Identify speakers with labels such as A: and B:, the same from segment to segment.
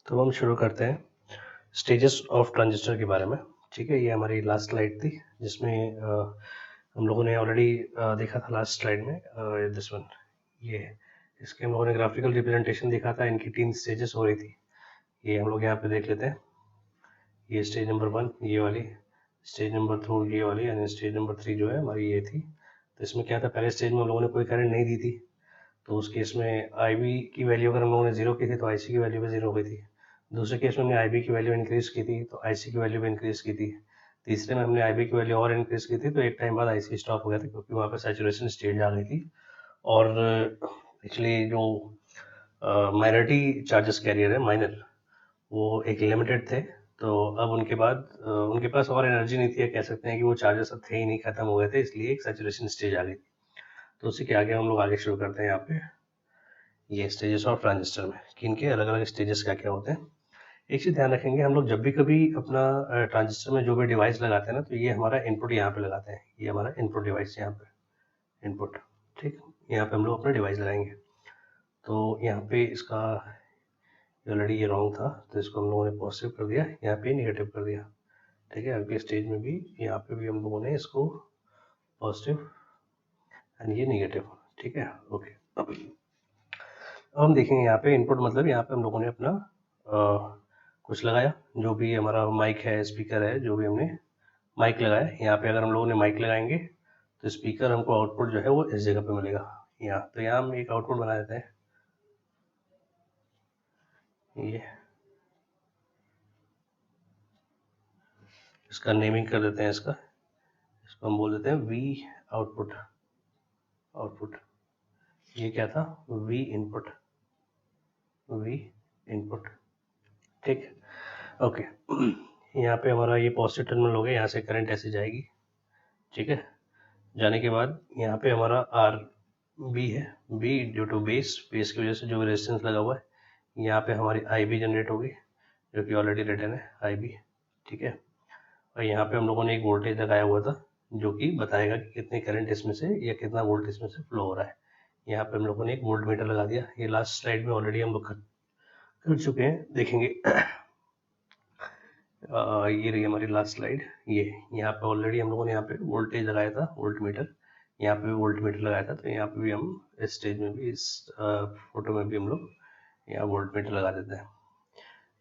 A: तो हम शुरू करते हैं स्टेजेस ऑफ ट्रांजिस्टर के बारे में। ठीक है, ये हमारी लास्ट स्लाइड थी जिसमें हम लोगों ने ऑलरेडी देखा था लास्ट स्लाइड में दिस वन, ये इसके हम लोगों ने ग्राफिकल रिप्रेजेंटेशन देखा था, इनकी 3 स्टेजेस हो रही थी। ये हम लोग यहाँ पे देख लेते हैं। ये स्टेज नंबर 1 ये वाली, स्टेज नंबर 2 ये वाली, यानी स्टेज नंबर 3 जो है हमारी ये थी। तो इसमें क्या था, पहले स्टेज में हम लोगों ने कोई करंट नहीं दी थी, तो उस केस में IB की वैल्यू अगर हम लोगों ने 0 की थी तो IC की वैल्यू भी 0 हुई थी। दूसरे केस में हमने IB की वैल्यू इंक्रीज की थी तो IC की वैल्यू भी इंक्रीज की थी। तीसरे में हमने IB की वैल्यू और इंक्रीज की थी तो एक टाइम बाद IC स्टॉप हो गया था क्योंकि वहाँ पे सैचुरेशन स्टेज आ गई थी। और एक्चुअली जो माइनॉरिटी चार्जेस कैरियर है माइनर, वो एक लिमिटेड थे, तो अब उनके बाद उनके पास और एनर्जी नहीं थी, कह सकते हैं कि वो चार्जेस अब थे ही नहीं, खत्म हो गए थे, इसलिए एक सैचुरेशन स्टेज आ गई थी। तो उसी के आगे हम लोग आगे शुरू करते हैं यहाँ पे ये स्टेजेस ऑफ ट्रांजिस्टर में कि इनके अलग अलग स्टेजेस क्या क्या होते हैं। एक चीज़ ध्यान रखेंगे, हम लोग जब भी कभी अपना ट्रांजिस्टर में जो भी डिवाइस लगाते हैं ना, तो ये हमारा इनपुट यहाँ पे लगाते हैं, ये हमारा इनपुट डिवाइस यहाँ पे इनपुट। ठीक, यहाँ पे हम लोग अपना डिवाइस लगाएंगे। तो यहाँ पे इसका ऑलरेडी ये रॉन्ग था, तो इसको हम लोगों ने पॉजिटिव कर दिया, यहाँ पे नेगेटिव कर दिया। ठीक है, अगले स्टेज में भी यहाँ पे भी हम लोगों ने इसको पॉजिटिव एंड ये नेगेटिव। ठीक है, ओके। अब हम देखेंगे यहाँ पे इनपुट मतलब यहाँ पे हम लोगों ने अपना कुछ लगाया, जो भी हमारा माइक है, स्पीकर है, जो भी हमने माइक लगाया। यहाँ पे अगर हम लोगों ने माइक लगाएंगे तो स्पीकर हमको आउटपुट जो है वो इस जगह पे मिलेगा, यहाँ। तो यहाँ हम एक आउटपुट बना देते हैं, ये इसका नेमिंग कर देते हैं, इसको हम बोल देते हैं V आउटपुट। आउटपुट ये क्या था, V इनपुट, V इनपुट। ठीक, ओके। यहाँ पे हमारा ये पॉजिटिव टर्मिनल हो गया, यहाँ से करंट ऐसे जाएगी। ठीक है, जाने के बाद यहाँ पे हमारा RB है, B ड्यू टू बेस की वजह से जो रेजिस्टेंस लगा हुआ है। यहाँ पे हमारी IB जनरेट होगी जो कि ऑलरेडी रिटर्न है IB। ठीक है, और यहाँ पे हम लोगों ने एक वोल्टेज लगाया हुआ था जो कि बताएगा कि कितने करंट इसमें से या कितना वोल्ट इसमें से फ्लो हो रहा है। यहाँ पे हम लोगों ने एक वोल्ट मीटर लगा दिया, ये लास्ट स्लाइड में ऑलरेडी हम लोग कर चुके हैं, देखेंगे। ये रही हमारी लास्ट स्लाइड। ये यहाँ पे ऑलरेडी हम लोगों ने यहाँ पे वोल्टेज लगाया था, वोल्ट मीटर। यहाँ पे भी वोल्ट मीटर लगाया था, तो यहाँ पे भी हम इस स्टेज में भी, इस फोटो में भी हम लोग यहाँ वोल्ट मीटर लगा देते हैं।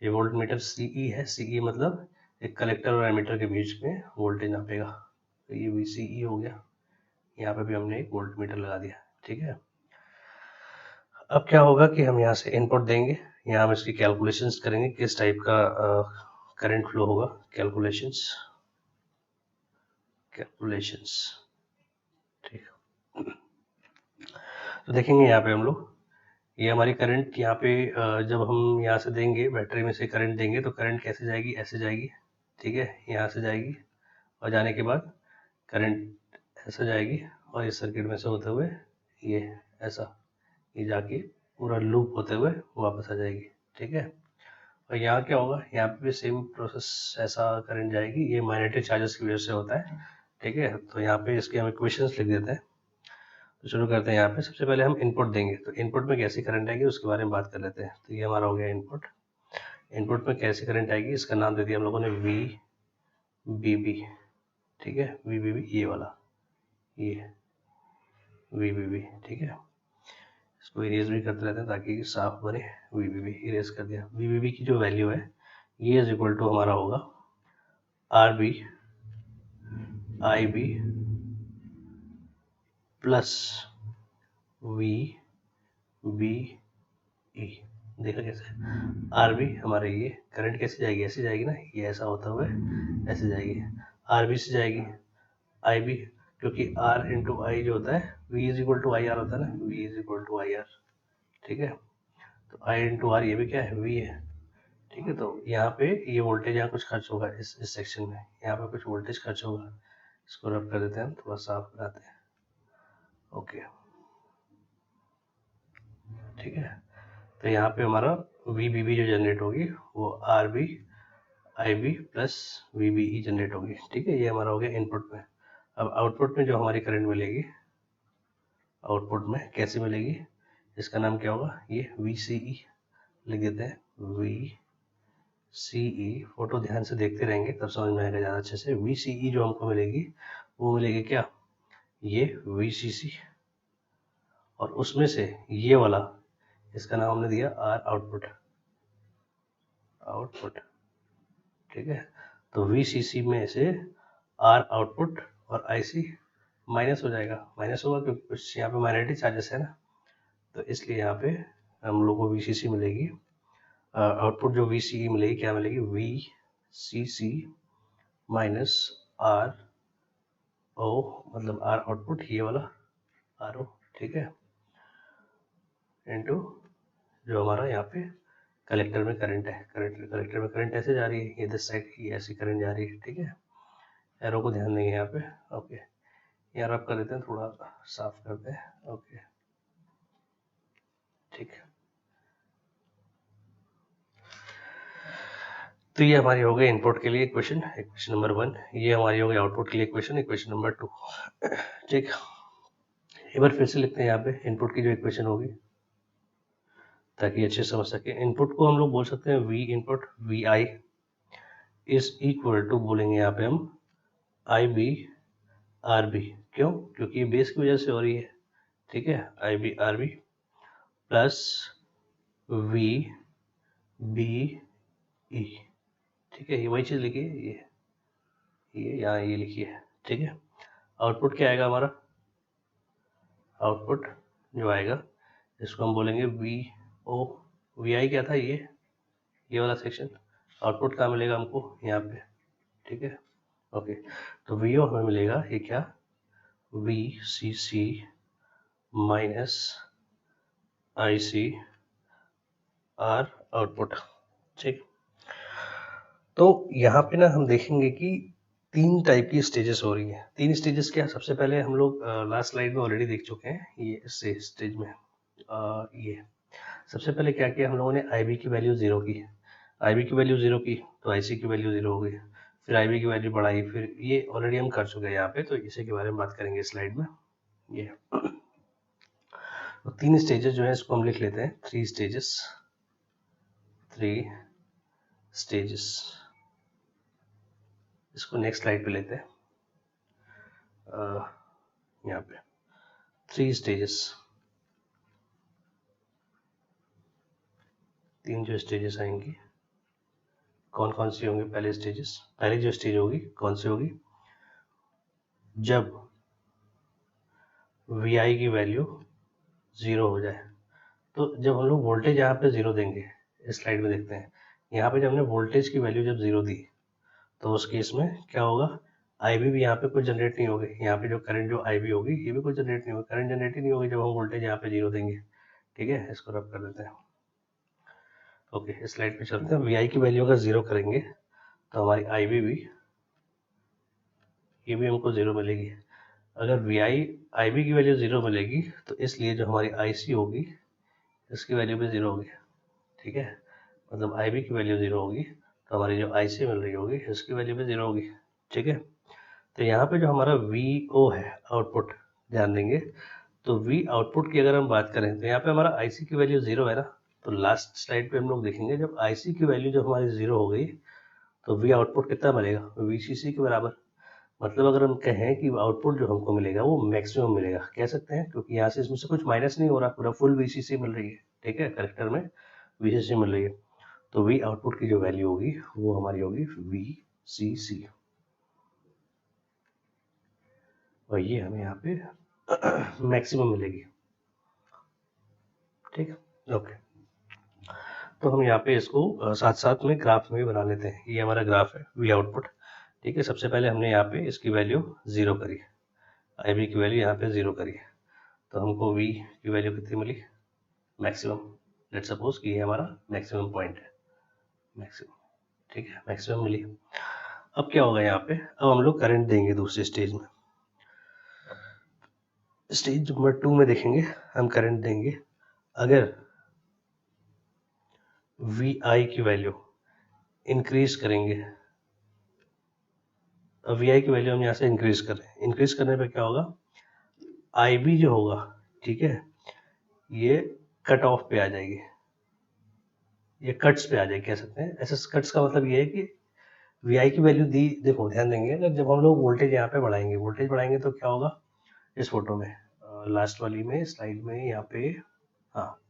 A: ये वोल्ट मीटर CE है, CE मतलब एक कलेक्टर और एमीटर के बीच में वोल्टेज नापेगा, तो ये VCE हो गया। यहाँ पे भी हमने एक वोल्ट मीटर लगा दिया। ठीक है, अब क्या होगा कि हम यहाँ से इनपुट देंगे, यहाँ हम इसकी कैलकुलेशंस करेंगे, किस टाइप का करंट फ्लो होगा। कैलकुलेशंस ठीक, तो देखेंगे यहाँ पे हम लोग, ये हमारी करंट यहाँ पे जब हम यहाँ से देंगे, बैटरी में से करंट देंगे, तो करंट कैसे जाएगी, ऐसे जाएगी। ठीक है, यहाँ से जाएगी और जाने के बाद करंट ऐसे जाएगी और इस सर्किट में से होते हुए ये ऐसा, ये जाके पूरा लूप होते हुए वापस आ जाएगी। ठीक है, और यहाँ क्या होगा, यहाँ पे भी सेम प्रोसेस, ऐसा करंट जाएगी, ये मैग्नेटिक चार्जेस की वजह से होता है। ठीक है, तो यहाँ पे इसके हम इक्वेशंस लिख देते हैं। तो शुरू करते हैं। यहाँ पे सबसे पहले हम इनपुट देंगे, तो इनपुट में कैसी करंट आएगी उसके बारे में बात कर लेते हैं। तो ये हमारा हो गया इनपुट। इनपुट में कैसी करंट आएगी, इसका नाम दे दिया हम लोगों ने VBB। ठीक है, VBB ये वाला, ये VBB। ठीक है, इसको इरेज भी करते रहते हैं ताकि साफ बने। VBB इरेज कर दिया। VBB की जो वैल्यू है ये इज इक्वल टू हमारा होगा RB IB प्लस VBE। देखा कैसे, RB हमारे ये करंट कैसे जाएगी, ऐसे जाएगी ना, ये ऐसा होता हुआ ऐसे जाएगी, RB से जाएगी IB, क्योंकि R इंटू I जो होता है V is equal to IR होता है ना, V is equal to IR। ठीक है, तो I इंटू R ये भी क्या है, V है। ठीक है, तो यहाँ पे ये वोल्टेज यहाँ कुछ खर्च होगा, इस सेक्शन में यहाँ पे कुछ वोल्टेज खर्च होगा। इसको रब कर देते हैं, थोड़ा साफ कराते हैं। ओके, ठीक है, तो यहाँ पे हमारा VBB जो जनरेट होगी वो RB IB plus VBE generate होगी। ठीक है, ये हमारा हो गया इनपुट में। अब आउटपुट में जो हमारी करंट मिलेगी, आउटपुट में कैसे मिलेगी, इसका नाम क्या होगा, ये VCE लिख देते हैं, VCE। CE, फोटो ध्यान से देखते रहेंगे तब समझ में आएगा ज़्यादा अच्छे से। VCE जो हमको मिलेगी वो मिलेगी क्या, ये VCC, और उसमें से ये वाला, इसका नाम हमने दिया R आउटपुट, ठीक है। तो VCC में से R आउटपुट और IC माइनस हो जाएगा, माइनस होगा क्योंकि कुछ यहाँ पे माइनॉरिटी चार्जेस है ना, तो इसलिए यहाँ पे हम लोग को VCC मिलेगी, आउटपुट जो VCE मिलेगी, क्या मिलेगी, VCC माइनस R O, मतलब R आउटपुट ये वाला RO, ठीक है, इनटू जो हमारा यहाँ पे कलेक्टर में करंट है, कलेक्टर में करंट ऐसे जा रही है, ये दिस साइड की ऐसी करंट जा रही है, ठीक है। एरो को ध्यान देंगे यहाँ पे, ओके। यहाँ रब कर देते हैं, थोड़ा साफ करते हैं, ओके, ठीक है। तो ये हमारी हो गई इनपुट के लिए इक्वेशन नंबर 1, ये हमारी हो गई आउटपुट के लिए इक्वेशन नंबर 2, ठीक। एक बार फिर से लिखते हैं यहाँ पे इनपुट की जो इक्वेशन होगी, ताकि अच्छे समझ सके। इनपुट को हम लोग बोल सकते हैं V input, VI is equal to, बोलेंगे यहाँ पे हम IB RB, क्यों, क्योंकि ये बेस की वजह से हो रही है, ठीक है, IB RB प्लस VBE, ठीक है, ये वही चीज़ लिखिए, ये यहाँ ये लिखिए, ठीक है। आउटपुट क्या आएगा हमारा, आउटपुट जो आएगा इसको हम बोलेंगे VO, VI क्या था, ये वाला सेक्शन, आउटपुट कहाँ मिलेगा हमको, यहाँ पे, ठीक है, ओके। तो VO हमें मिलेगा ये क्या, VCC minus IC R output, ठीक। तो यहाँ पे ना हम देखेंगे कि 3 टाइप की स्टेजेस हो रही हैं। 3 स्टेजेस क्या, सबसे पहले हम लोग लास्ट स्लाइड में ऑलरेडी देख चुके हैं, ये स्टेज में ये सबसे पहले क्या किया हम लोगों ने, IB की वैल्यू 0 की, IB की वैल्यू 0 की तो IC की वैल्यू 0 हो गई, फिर IB की वैल्यू बढ़ाई, फिर ये ऑलरेडी हम कर चुके हैं यहाँ पे, तो इसी के बारे में बात करेंगे स्लाइड में। ये तो 3 स्टेजेस जो है इसको हम लिख लेते हैं, 3 स्टेजेस। इसको नेक्स्ट स्लाइड पे लेते हैं, यहाँ पे 3 स्टेजेस, 3 जो स्टेजेस आएंगी, कौन कौन सी होंगी, पहली जो स्टेज होगी कौन सी होगी, जब VI की वैल्यू 0 हो जाए। तो जब हम लोग वोल्टेज यहाँ पे 0 देंगे, इस स्लाइड में देखते हैं, यहाँ पे जब हमने वोल्टेज की वैल्यू जब 0 दी तो उस केस में क्या होगा, IB भी यहाँ पे कुछ जनरेट नहीं होगी, यहाँ पे जो करंट जो IB होगी ये भी कुछ जनरेट नहीं होगी, करंट जनरेट ही नहीं होगी जब हम वोल्टेज यहाँ पे 0 देंगे, ठीक है। इसको रब कर देते हैं, ओके। इस स्लाइड पे चलते हैं, VI की वैल्यू अगर 0 करेंगे तो हमारी IB भी, ये भी हमको 0 मिलेगी। अगर IB की वैल्यू 0 मिलेगी तो इसलिए जो हमारी IC होगी इसकी वैल्यू भी 0 होगी, ठीक है। मतलब IB की वैल्यू 0 होगी तो हमारी जो IC मिल रही होगी इसकी वैल्यू भी 0 होगी, ठीक है। तो यहाँ पे जो हमारा VO है आउटपुट, ध्यान देंगे, तो V आउटपुट की अगर हम बात करें तो यहाँ पे हमारा IC की वैल्यू 0 है ना, तो लास्ट स्लाइड पे हम लोग देखेंगे जब IC की वैल्यू जब हमारी 0 हो गई तो V आउटपुट कितना मिलेगा, VCC के बराबर। मतलब अगर हम कहें कि आउटपुट जो हमको मिलेगा वो मैक्सिमम मिलेगा, कह सकते हैं, क्योंकि यहाँ से इसमें से कुछ माइनस नहीं हो रहा, पूरा फुल VCC मिल रही है, ठीक है, करेक्टर में VCC मिल रही है। तो V आउटपुट की जो वैल्यू होगी वो हमारी होगी VCC, और ये हमें यहाँ पे मैक्सिमम मिलेगी, ठीक, ओके। तो हम यहाँ पे इसको साथ साथ में ग्राफ में भी बना लेते हैं, ये हमारा ग्राफ है V आउटपुट, ठीक है। सबसे पहले हमने यहाँ पे इसकी वैल्यू 0 करी, IB की वैल्यू यहाँ पे 0 करी, तो हमको V की वैल्यू कितनी मिली, मैक्सिमम। लेट सपोज कि ये हमारा मैक्सिमम पॉइंट है, मैक्सिमम, ठीक है, मैक्सिमम मिली। अब क्या होगा यहाँ पे, अब हम लोग करंट देंगे दूसरे स्टेज में, स्टेज नंबर 2 में देखेंगे हम करंट देंगे। अगर VI की वैल्यू इंक्रीज करेंगे, अब VI की वैल्यू हम यहाँ से इंक्रीज कर रहे हैं, इंक्रीज करने पे क्या होगा, IB जो होगा, ठीक है, ये कट ऑफ पे आ जाएगी, ये कट्स पे आ जाए, कह सकते हैं ऐसे। कट्स का मतलब ये है कि वी आई की वैल्यू दी, देखो ध्यान देंगे, अगर जब हम लोग वोल्टेज यहाँ पे बढ़ाएंगे, वोल्टेज बढ़ाएंगे तो क्या होगा इस फोटो में, लास्ट वाली में स्लाइड में, यहाँ पे, हाँ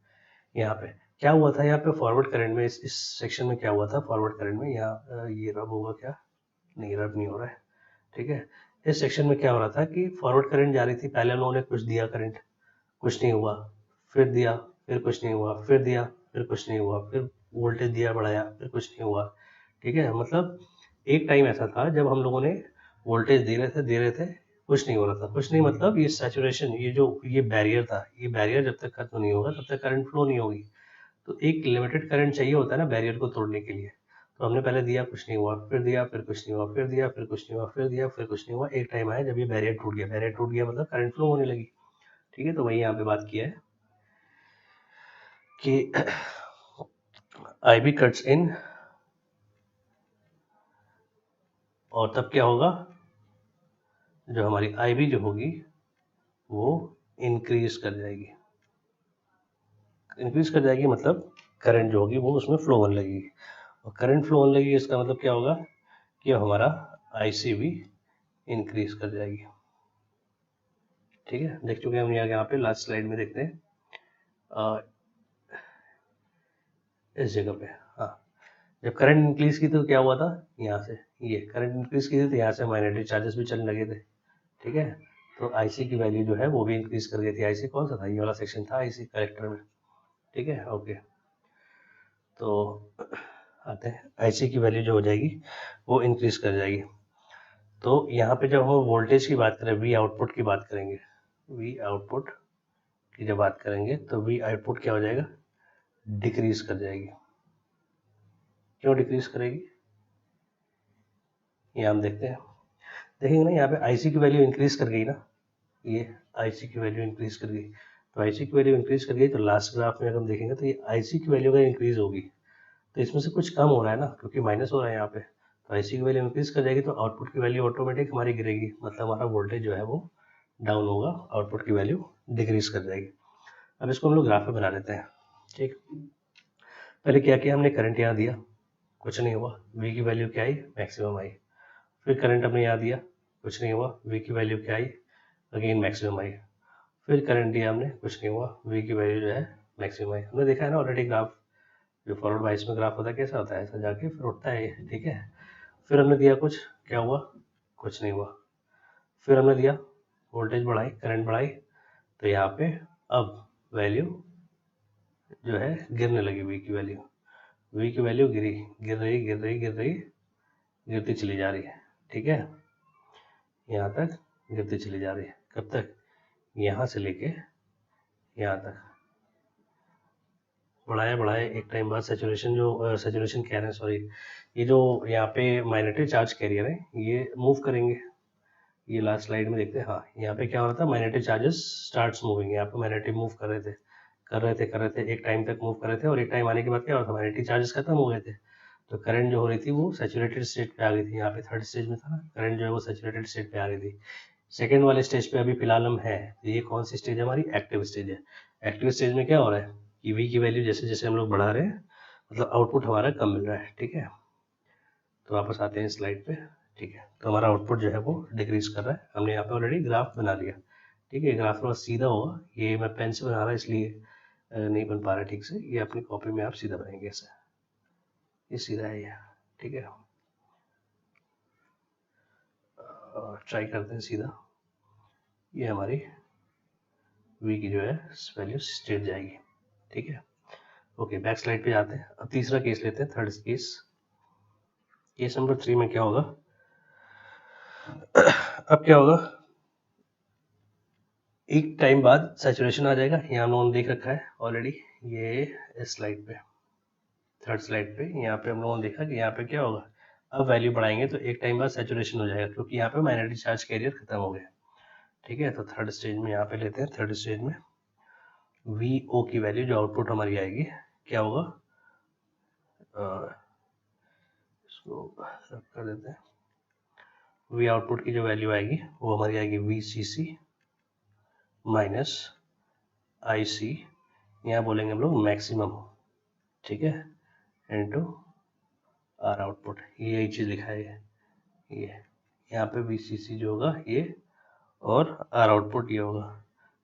A: यहाँ पे क्या हुआ था, यहाँ पे फॉरवर्ड करंट में, इस सेक्शन में क्या हुआ था फॉरवर्ड करंट में, यहाँ ये रब होगा क्या, नहीं रब नहीं हो रहा है, ठीक है। इस सेक्शन में क्या हो रहा था कि फॉरवर्ड करंट जा रही थी, पहले हम लोगों ने कुछ दिया करंट, कुछ नहीं हुआ, फिर दिया, फिर कुछ नहीं हुआ, फिर दिया, फिर कुछ नहीं हुआ, फिर वोल्टेज दिया बढ़ाया, फिर कुछ नहीं हुआ, ठीक है। मतलब एक टाइम ऐसा था जब हम लोगों ने वोल्टेज दे रहे थे, कुछ नहीं हो रहा था, कुछ नहीं मतलब ये सैचुरेशन, ये जो ये बैरियर था, ये बैरियर जब तक खत्म नहीं होगा तब तक करंट फ्लो नहीं होगी। तो एक लिमिटेड करंट चाहिए होता है ना बैरियर को तोड़ने के लिए। तो हमने पहले दिया, कुछ नहीं हुआ, फिर दिया, फिर कुछ नहीं हुआ, फिर दिया, फिर कुछ नहीं हुआ, फिर दिया, फिर कुछ नहीं हुआ, एक टाइम आया जब ये बैरियर टूट गया, बैरियर टूट गया मतलब करंट फ्लो होने लगी, ठीक है। तो वही यहाँ पे बात किया है कि आई बी कट्स इन, और तब क्या होगा, जो हमारी आई बी जो होगी वो इंक्रीज कर जाएगी, इंक्रीज कर जाएगी मतलब करंट जो होगी वो उसमें फ्लो होने लगेगी, और करंट फ्लो होने लगेगी इसका मतलब क्या होगा कि हमारा आई सी भी इंक्रीज कर जाएगी, ठीक है। देख चुके हैं हम यहाँ पे लास्ट स्लाइड में, देखते हैं इस जगह पे, हाँ जब करंट इंक्रीज की तो क्या हुआ था, यहाँ से ये करंट इंक्रीज की थी तो यहाँ से माइनॉरिटी चार्जेस भी चलने लगे थे, ठीक है। तो आईसी की वैल्यू जो है वो भी इंक्रीज कर गई थी, आईसी कौन सा था, ये वाला सेक्शन था आईसी कलेक्टर में, ठीक है ओके। तो आते हैं, आईसी की वैल्यू जो हो जाएगी वो इंक्रीज कर जाएगी। तो यहाँ पे जब हम वोल्टेज की बात करें, वी आउटपुट की बात करेंगे, वी आउटपुट की जब बात करेंगे तो वी आउटपुट क्या हो जाएगा, डिक्रीज कर जाएगी। क्यों डिक्रीज करेगी, ये हम देखते हैं, देखेंगे ना यहाँ पे आईसी की वैल्यू इंक्रीज कर गई ना, ये आईसी की वैल्यू इंक्रीज कर गई, तो आईसी की वैल्यू इंक्रीज कर गई तो लास्ट ग्राफ में अगर हम देखेंगे तो ये आईसी की वैल्यू अगर इंक्रीज होगी तो इसमें से कुछ कम हो रहा है ना, क्योंकि माइनस हो रहा है यहाँ पे, तो आईसी की वैल्यू इंक्रीज कर जाएगी तो आउटपुट की वैल्यू ऑटोमेटिक हमारी गिरेगी, मतलब हमारा वोल्टेज जो है वो डाउन होगा, आउटपुट की वैल्यू डिक्रीज कर जाएगी। अब इसको हम लोग ग्राफ में बना लेते हैं, ठीक। पहले क्या किया हमने, करंट यहाँ दिया, कुछ नहीं हुआ, वी की वैल्यू क्या आई, मैक्सिमम आई। फिर करंट हमने यहाँ दिया, कुछ नहीं हुआ, वी की वैल्यू क्या आई, अगेन मैक्सिमम आई। फिर करंट दिया हमने, कुछ नहीं हुआ, वी की वैल्यू जो है मैक्सिमम आई। हमने देखा है ना ऑलरेडी ग्राफ, जो फॉरवर्ड बाइस में ग्राफ होता है कैसा होता है, ऐसा जाके फिर उठता है ये, ठीक है। फिर हमने दिया कुछ, क्या हुआ, कुछ नहीं हुआ। फिर हमने दिया, वोल्टेज बढ़ाई, करंट बढ़ाई, तो यहाँ पे अब वैल्यू जो है गिरने लगी, वी की वैल्यू, वी की वैल्यू गिरी, गिर रही गिर रही गिर रही, गिरती चली जा रही है, ठीक है। यहाँ तक गिरती चली जा रही है, कब तक, यहाँ से लेके यहाँ तक, बढ़ाया बढ़ाया, एक टाइम बाद सेचुरेशन, जो सेचुरेशन कह रहे हैं सॉरी, ये जो यहाँ पे माइनॉरिटी चार्ज कैरियर है ये मूव करेंगे, ये लास्ट स्लाइड में देखते हैं, हाँ यहाँ पे क्या हो रहा था, माइनॉरिटी चार्जेस स्टार्ट्स मूविंग, यहाँ पे माइनॉरिटी मूव कर रहे थे एक टाइम तक मूव कर रहे थे, और एक टाइम आने के बाद क्या हो रहा था, माइनॉरिटी चार्जेस खत्म हो गए थे, तो करंट जो हो रही थी वो सैचुरेटेड स्टेट पे आ गई थी, यहाँ पे थर्ड स्टेज में था ना, करंट जो है वो सैचुरेटेड स्टेट पे आ गई थी। सेकेंड वाले स्टेज पे अभी फिलहाल हम हैं, तो ये कौन सी स्टेज है हमारी, एक्टिव स्टेज है। एक्टिव स्टेज में क्या हो रहा है कि वी की वैल्यू जैसे जैसे हम लोग बढ़ा रहे हैं, मतलब आउटपुट हमारा कम मिल रहा है, ठीक है। तो वापस आते हैं स्लाइड पे, ठीक है। तो हमारा आउटपुट जो है वो डिक्रीज कर रहा है, हमने यहाँ पे ऑलरेडी ग्राफ बना लिया, ठीक है। ग्राफ थोड़ा सीधा होगा, ये मैं पेन से बना रहा इसलिए नहीं बन पा रहा ठीक से, ये अपनी कॉपी में आप सीधा बनाएंगे ऐसे, ये सीधा है ये, ठीक है। ट्राई करते हैं सीधा, ये हमारी वी की जो है वैल्यू स्ट्रेट जाएगी, ठीक है ओके। बैक स्लाइड पे जाते हैं, अब तीसरा केस लेते हैं, थर्ड केस, केस नंबर 3 में क्या होगा, अब क्या होगा, एक टाइम बाद सैचुरेशन आ जाएगा, यहाँ हम लोगों ने देख रखा है ऑलरेडी, ये इस स्लाइड पे, थर्ड स्लाइड पे, यहाँ पे हम लोगों ने देखा कि यहाँ पे क्या होगा, अब वैल्यू बढ़ाएंगे तो एक टाइम बाद सैचुरेशन हो जाएगा, क्योंकि यहाँ पे माइनॉरिटी चार्ज कैरियर खत्म हो गया, ठीक है। तो थर्ड स्टेज में यहाँ पे लेते हैं, थर्ड स्टेज में वी ओ की वैल्यू जो आउटपुट हमारी आएगी क्या होगा, इसको कर देते हैं, वी आउटपुट की जो वैल्यू आएगी वो हमारी आएगी वी सी सी माइनस आई सी, यहाँ बोलेंगे हम लोग मैक्सिमम, ठीक है। इंटू आर आउटपुट, ये यही चीज़ लिखा है ये यहाँ पे VCC जो होगा ये और आर आउटपुट ये होगा,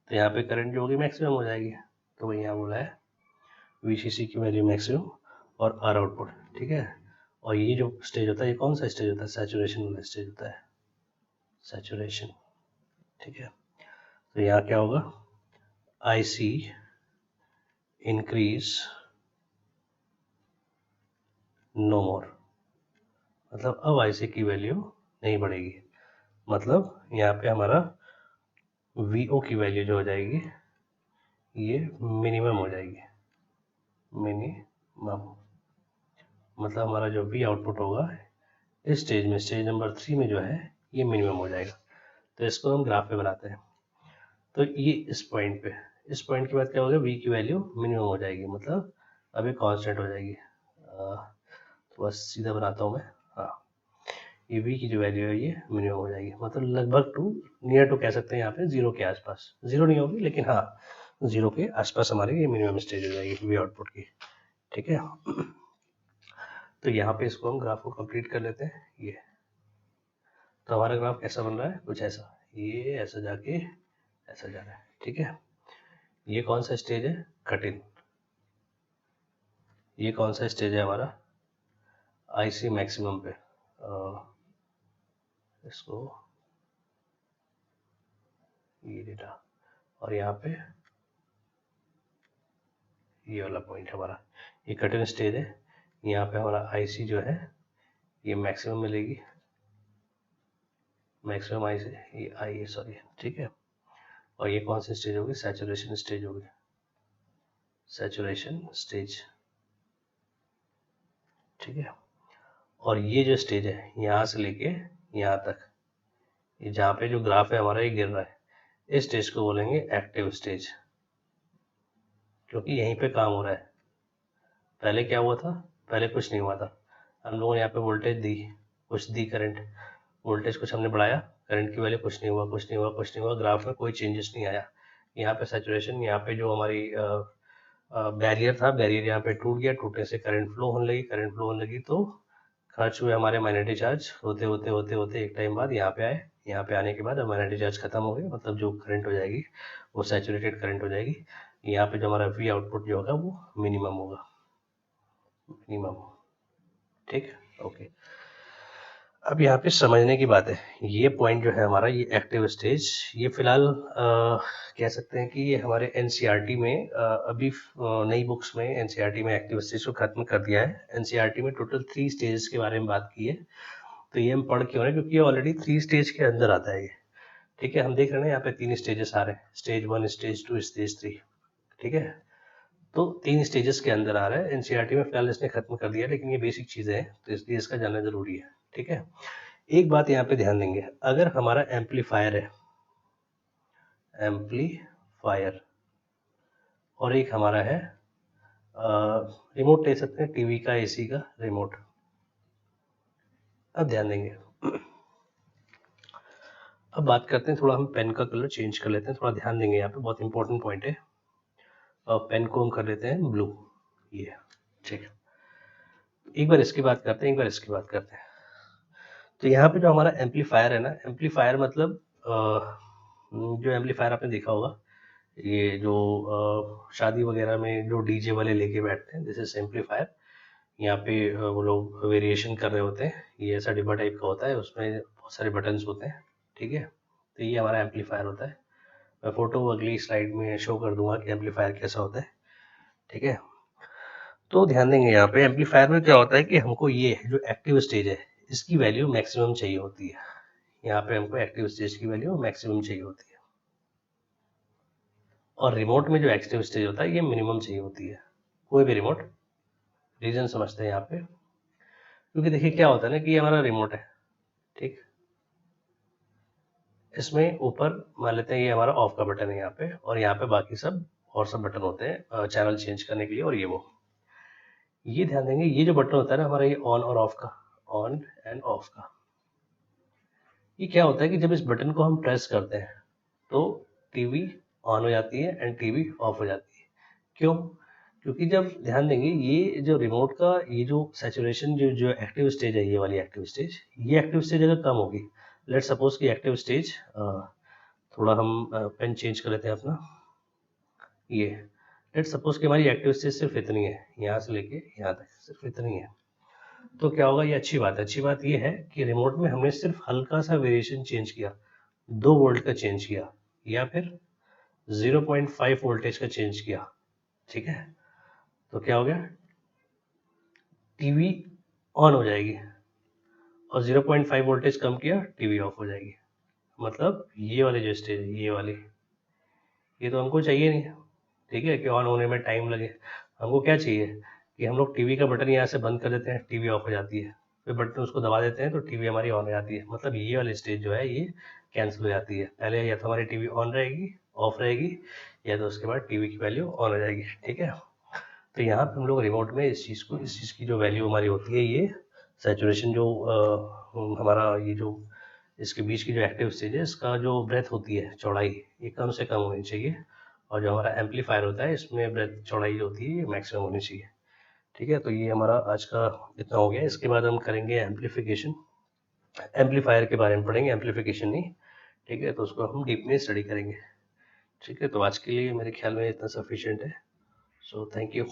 A: तो यहाँ पे करंट जो होगी मैक्सिमम हो जाएगी। तो वही यहाँ बोला है VCC की वैल्यू मैक्सिमम और आर आउटपुट, ठीक है। और ये जो स्टेज होता है ये कौन सा स्टेज होता है, सैचुरेशन वाला स्टेज होता है, सैचुरेशन, ठीक है। तो यहाँ क्या होगा, IC इंक्रीज नो मोर, मतलब अब IC की वैल्यू नहीं बढ़ेगी, मतलब यहाँ पे हमारा VO की वैल्यू जो हो जाएगी ये मिनिमम हो जाएगी, मिनिमम, मतलब हमारा जो V आउटपुट होगा इस स्टेज में, स्टेज नंबर 3 में जो है ये मिनिमम हो जाएगा। तो इसको हम ग्राफ पे बनाते हैं, तो ये इस पॉइंट के बाद क्या होगा, V की वैल्यू मिनिमम हो जाएगी, मतलब अब ये कांस्टेंट हो जाएगी। तो बस सीधा बनाता हूँ मैं, हाँ, ये V की जो वैल्यू है ये मिनिमम हो जाएगी, मतलब लगभग नियर टू कह सकते हैं यहाँ पे 0 के आसपास, 0 नहीं होगी लेकिन हाँ 0 के आसपास हमारी ये मिनिमम स्टेज हो जाएगी V आउटपुट की, ठीक है। तो यहाँ पे इसको हम ग्राफ को कंप्लीट कर लेते हैं। ये तो हमारा ग्राफ कैसा बन रहा है, कुछ ऐसा, ये ऐसा जाके ऐसा जा रहा है, ठीक है। ये कौन सा स्टेज है, कट इन, ये कौन सा स्टेज है हमारा, IC मैक्सिमम पे, इसको ये डेटा, और यहाँ पे ये वाला पॉइंट हमारा, ये कट इन स्टेज है, यहाँ पे हमारा IC जो है ये मैक्सिमम मिलेगी, मैक्सिमम IC ये आई सॉरी, ठीक है। और ये कौन सी स्टेज होगी, सैचुरेशन स्टेज होगी, सैचुरेशन स्टेज, ठीक है। और ये जो स्टेज है यहाँ से लेके यहाँ तक, ये जहाँ पे जो ग्राफ है हमारा ये गिर रहा है, इस स्टेज को बोलेंगे एक्टिव स्टेज, क्योंकि यहीं पे काम हो रहा है। पहले क्या हुआ था, पहले कुछ नहीं हुआ था, हम लोगों ने यहाँ पे वोल्टेज दी, कुछ दी करंट, वोल्टेज कुछ हमने बढ़ाया, करंट की वैल्यू कुछ नहीं हुआ, कुछ नहीं हुआ, कुछ नहीं हुआ, ग्राफ में कोई चेंजेस नहीं आया। यहाँ पे सैचुरेशन, यहाँ पे जो हमारी बैरियर था, बैरियर यहाँ पे टूट गया, टूटने से करंट फ्लो होने लगी, करंट फ्लो होने लगी तो खर्च हुए हमारे मैग्नेटिक चार्ज, होते होते होते होते एक टाइम बाद यहाँ पे आए, यहाँ पे आने के बाद मैग्नेटिक चार्ज खत्म हो गई, मतलब जो करंट हो जाएगी वो सैचुरेटेड करंट हो जाएगी। यहाँ पे जो हमारा V आउटपुट जो होगा वो मिनिमम होगा, मिनिमम, ठीक है, ओके। अब यहाँ पे समझने की बात है, ये पॉइंट जो है हमारा, ये एक्टिव स्टेज, ये फिलहाल कह सकते हैं कि ये हमारे NCERT में अभी नई बुक्स में NCERT में एक्टिव स्टेज को खत्म कर दिया है। NCERT में टोटल 3 स्टेजेस के बारे में बात की है, तो ये हम पढ़ क्यों रहे हैं, क्योंकि ये ऑलरेडी 3 स्टेज के अंदर आता है ये, ठीक है। हम देख रहे हैं यहाँ पे 3 स्टेजेस आ रहे हैं, स्टेज 1, स्टेज 2, स्टेज 3, ठीक है। तो 3 स्टेजेस के अंदर आ रहा है, NCERT में फिलहाल इसने खत्म कर दिया, लेकिन ये बेसिक चीजें हैं तो इसलिए इसका जानना जरूरी है, ठीक है। एक बात यहाँ पे ध्यान देंगे, अगर हमारा एम्पलीफायर है, एम्पलीफायर, और एक हमारा है रिमोट, ले सकते हैं टीवी का, AC का रिमोट। अब ध्यान देंगे, अब बात करते हैं, थोड़ा हम पेन का कलर चेंज कर लेते हैं, थोड़ा ध्यान देंगे, यहाँ पे बहुत इंपॉर्टेंट पॉइंट है। पेन को हम कर लेते हैं ब्लू, ये ठीक है। एक बार इसकी बात करते हैं, एक बार इसकी बात करते हैं। तो यहाँ पे जो हमारा एम्पलीफायर है ना, एम्पलीफायर मतलब जो एम्पलीफायर आपने देखा होगा, ये जो शादी वगैरह में जो DJ वाले लेके बैठते हैं, दिस इज एम्पलीफायर। यहाँ पे वो लोग वेरिएशन कर रहे होते हैं, ये ऐसा डिब्बा टाइप का होता है, उसमें बहुत सारे बटन्स होते हैं, ठीक है। तो ये हमारा एम्पलीफायर होता है, मैं फोटो अगली स्लाइड में शो कर दूंगा कि एम्पलीफायर कैसा होता है, ठीक है। तो ध्यान देंगे, यहाँ पे एम्पलीफायर में क्या होता है कि हमको ये जो एक्टिव स्टेज है इसकी वैल्यू मैक्सिमम चाहिए होती है, यहाँ पे हमको एक्टिव स्टेज की वैल्यू मैक्सिमम चाहिए होती है, और रिमोट में जो एक्टिव स्टेज होता है ये मिनिमम चाहिए होती है, कोई भी रिमोट। रीजन समझते हैं यहाँ पे, क्योंकि देखिए क्या होता है ना कि ये हमारा रिमोट है, ठीक, इसमें ऊपर मान लेते हैं ये हमारा ऑफ का बटन है यहाँ पे, और यहाँ पे बाकी सब और सब बटन होते हैं चैनल चेंज करने के लिए, और ये वो, ये ध्यान देंगे ये जो बटन होता है ना हमारा, ये ऑन और ऑफ का, ऑन एंड ऑफ का, ये क्या होता है कि जब इस बटन को हम प्रेस करते हैं तो टीवी ऑन हो जाती है एंड टीवी ऑफ हो जाती है। क्यों? क्योंकि जब ध्यान देंगे ये जो रिमोट का ये जो सैचुरेशन जो जो एक्टिव स्टेज है, ये वाली एक्टिव स्टेज, ये एक्टिव स्टेज अगर कम होगी, लेट्स सपोज कि एक्टिव स्टेज थोड़ा हम पेन चेंज कर लेते हैं अपना, ये लेट्स सपोज कि हमारी एक्टिव स्टेज सिर्फ इतनी है, यहाँ से लेके यहाँ तक सिर्फ इतनी है, तो क्या होगा, ये अच्छी बात है। अच्छी बात ये है कि रिमोट में हमने सिर्फ हल्का सा वेरिएशन चेंज किया, 2 वोल्ट का चेंज किया या फिर 0.5 वोल्टेज का चेंज किया, ठीक है, तो क्या हो गया, टीवी ऑन हो जाएगी, और 0.5 वोल्टेज कम किया, टीवी ऑफ हो जाएगी। मतलब ये वाली जो स्टेज है, ये वाली, ये तो हमको चाहिए नहीं, ठीक है, कि ऑन होने में टाइम लगे। हमको क्या चाहिए कि हम लोग टीवी का बटन यहाँ से बंद कर देते हैं, टीवी ऑफ हो जाती है, फिर बटन उसको दबा देते हैं तो टीवी हमारी ऑन हो जाती है। मतलब ये वाली स्टेज जो है ये कैंसिल हो जाती है। पहले या तो हमारी टीवी ऑन रहेगी, ऑफ रहेगी, या तो उसके बाद टीवी की वैल्यू ऑन हो जाएगी, ठीक है। तो यहाँ पे हम लोग रिमोट में इस चीज़ की जो वैल्यू हमारी होती है, ये सैचुरेशन जो हमारा ये जो इसके बीच की जो एक्टिव स्टेज है, इसका जो ब्रेथ होती है, चौड़ाई, ये कम से कम होनी चाहिए, और जो हमारा एम्पलीफायर होता है इसमें ब्रेथ चौड़ाई जो होती है ये मैक्सिमम होनी चाहिए, ठीक है। तो ये हमारा आज का इतना हो गया। इसके बाद हम करेंगे एम्पलीफिकेशन, एम्पलीफायर के बारे में पढ़ेंगे, एम्पलीफिकेशन नहीं, ठीक है, तो उसको हम डीप में स्टडी करेंगे, ठीक है। तो आज के लिए मेरे ख्याल में इतना सफिशिएंट है। So thank you.